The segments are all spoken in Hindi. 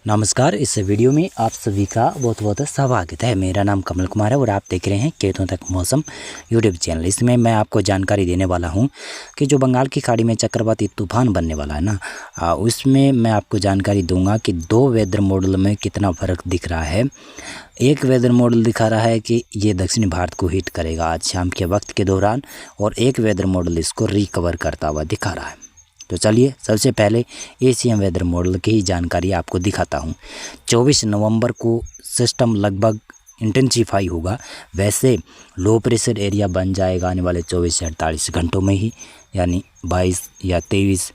नमस्कार। इस वीडियो में आप सभी का बहुत बहुत स्वागत है। मेरा नाम कमल कुमार है और आप देख रहे हैं खेतों तक मौसम यूट्यूब चैनल। इसमें मैं आपको जानकारी देने वाला हूं कि जो बंगाल की खाड़ी में चक्रवाती तूफान बनने वाला है ना, उसमें मैं आपको जानकारी दूंगा कि दो वेदर मॉडल में कितना फ़र्क दिख रहा है। एक वेदर मॉडल दिखा रहा है कि ये दक्षिणी भारत को हिट करेगा आज शाम के वक्त के दौरान, और एक वेदर मॉडल इसको रिकवर करता हुआ दिखा रहा है। तो चलिए सबसे पहले एशियन वेदर मॉडल की ही जानकारी आपको दिखाता हूँ। 24 नवंबर को सिस्टम लगभग इंटेंसिफाई होगा। वैसे लो प्रेशर एरिया बन जाएगा आने वाले 24 से 48 घंटों में ही, यानी 22 या 23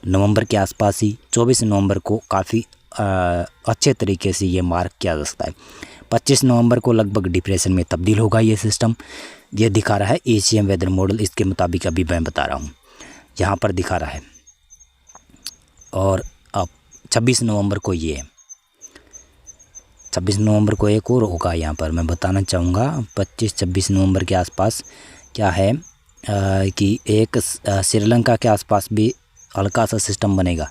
नवंबर के आसपास ही। 24 नवंबर को काफ़ी अच्छे तरीके से ये मार्क किया जा सकता है। 25 नवंबर को लगभग डिप्रेशन में तब्दील होगा ये सिस्टम। ये दिखा रहा है एशियन वेदर मॉडल, इसके मुताबिक अभी मैं बता रहा हूँ, यहाँ पर दिखा रहा है। और अब 26 नवंबर को ये है, 26 नवंबर को एक और होगा। यहाँ पर मैं बताना चाहूँगा 25-26 नवंबर के आसपास क्या है कि एक श्रीलंका के आसपास भी हल्का सा सिस्टम बनेगा,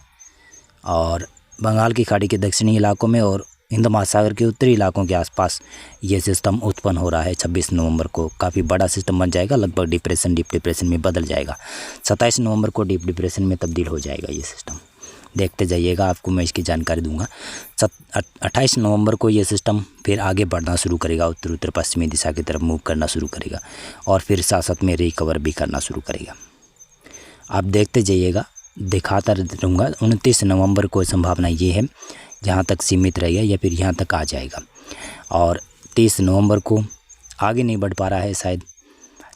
और बंगाल की खाड़ी के दक्षिणी इलाकों में और हिंद महासागर के उत्तरी इलाकों के आसपास ये सिस्टम उत्पन्न हो रहा है। 26 नवंबर को काफ़ी बड़ा सिस्टम बन जाएगा, लगभग डीप डिप्रेशन में बदल जाएगा। 27 नवंबर को डीप डिप्रेशन में तब्दील हो जाएगा ये सिस्टम। देखते जाइएगा, आपको मैं इसकी जानकारी दूंगा। 28 नवंबर को ये सिस्टम फिर आगे बढ़ना शुरू करेगा, उत्तर पश्चिमी दिशा की तरफ मूव करना शुरू करेगा, और फिर साथ साथ में रिकवर भी करना शुरू करेगा। आप देखते जाइएगा, दिखाता रहूँगा। 29 नवंबर को संभावना ये है यहाँ तक सीमित रहेगा या फिर यहाँ तक आ जाएगा, और 30 नवंबर को आगे नहीं बढ़ पा रहा है शायद।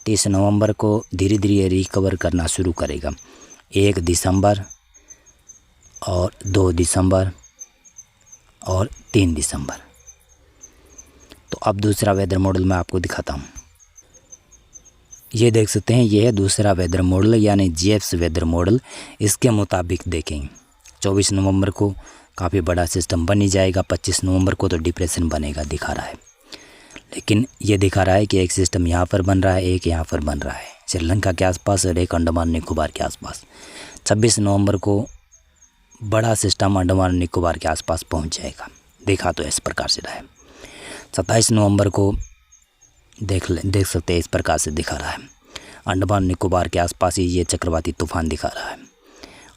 30 नवंबर को धीरे धीरे रिकवर करना शुरू करेगा। 1 दिसंबर और 2 दिसंबर और 3 दिसंबर। तो अब दूसरा वेदर मॉडल मैं आपको दिखाता हूँ। ये देख सकते हैं, ये है दूसरा वेदर मॉडल यानी जीएफ्स वेदर मॉडल। इसके मुताबिक देखें 24 नवंबर को काफ़ी बड़ा सिस्टम बन ही जाएगा। 25 नवंबर को तो डिप्रेशन बनेगा दिखा रहा है, लेकिन ये दिखा रहा है कि एक सिस्टम यहाँ पर बन रहा है, एक यहाँ पर बन रहा है श्रीलंका के आसपास, और एक अंडमान निकोबार के आसपास। 26 नवंबर को बड़ा सिस्टम अंडमान निकोबार के आसपास पहुंच जाएगा, देखा तो इस प्रकार से रहा है। 27 नवंबर को देख सकते हैं, इस प्रकार से दिखा रहा है। अंडमान निकोबार के आसपास ही ये चक्रवाती तूफान दिखा रहा है,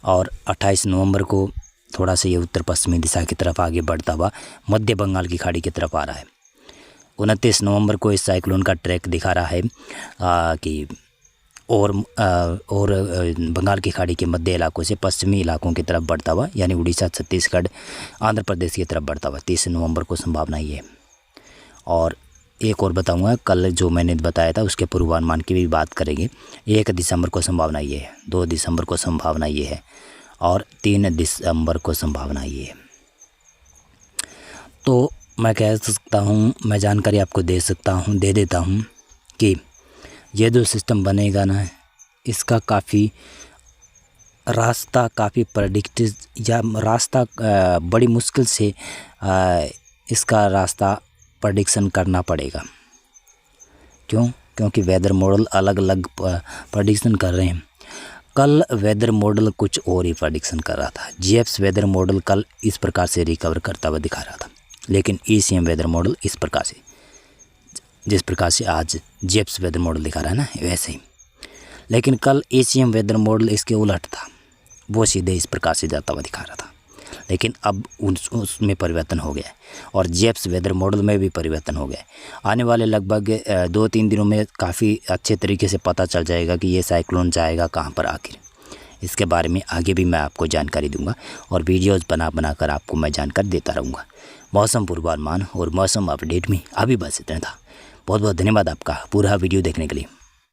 और 28 नवंबर को थोड़ा सा ये उत्तर पश्चिमी दिशा की तरफ आगे बढ़ता हुआ मध्य बंगाल की खाड़ी की तरफ आ रहा है। 29 नवंबर को इस साइक्लोन का ट्रैक दिखा रहा है कि और बंगाल की खाड़ी के मध्य इलाकों से पश्चिमी इलाकों की तरफ बढ़ता हुआ, यानी उड़ीसा, छत्तीसगढ़, आंध्र प्रदेश की तरफ बढ़ता हुआ 30 नवंबर को संभावना ये है। और एक और बताऊंगा, कल जो मैंने बताया था उसके पूर्वानुमान की भी बात करेंगे। 1 दिसंबर को संभावना ये है, 2 दिसंबर को संभावना ये है, और 3 दिसंबर को संभावना ये है। तो मैं कह सकता हूँ, मैं जानकारी आपको दे देता हूँ कि ये जो सिस्टम बनेगा ना, इसका काफ़ी प्रेडिक्ट या रास्ता बड़ी मुश्किल से इसका रास्ता प्रेडिक्शन करना पड़ेगा। क्योंकि वेदर मॉडल अलग अलग प्रेडिक्शन कर रहे हैं। कल वेदर मॉडल कुछ और ही प्रेडिक्शन कर रहा था। जीएफ्स वेदर मॉडल कल इस प्रकार से रिकवर करता हुआ दिखा रहा था, लेकिन एशियन वेदर मॉडल इस प्रकार से, जिस प्रकार से आज जीएफ्स वेदर मॉडल दिखा रहा है ना, वैसे ही। लेकिन कल एशियन वेदर मॉडल इसके उलट था, वो सीधे इस प्रकार से जाता हुआ दिखा रहा था, लेकिन अब उसमें परिवर्तन हो गया है, और जीएफ्स वेदर मॉडल में भी परिवर्तन हो गया है। आने वाले लगभग 2-3 दिनों में काफ़ी अच्छे तरीके से पता चल जाएगा कि ये साइक्लोन जाएगा कहाँ पर आखिर। इसके बारे में आगे भी मैं आपको जानकारी दूंगा, और वीडियोज़ बना कर आपको मैं जानकारी देता रहूँगा। मौसम पूर्वानुमान और मौसम अपडेट में अभी बस इतना था। बहुत बहुत धन्यवाद आपका पूरा वीडियो देखने के लिए।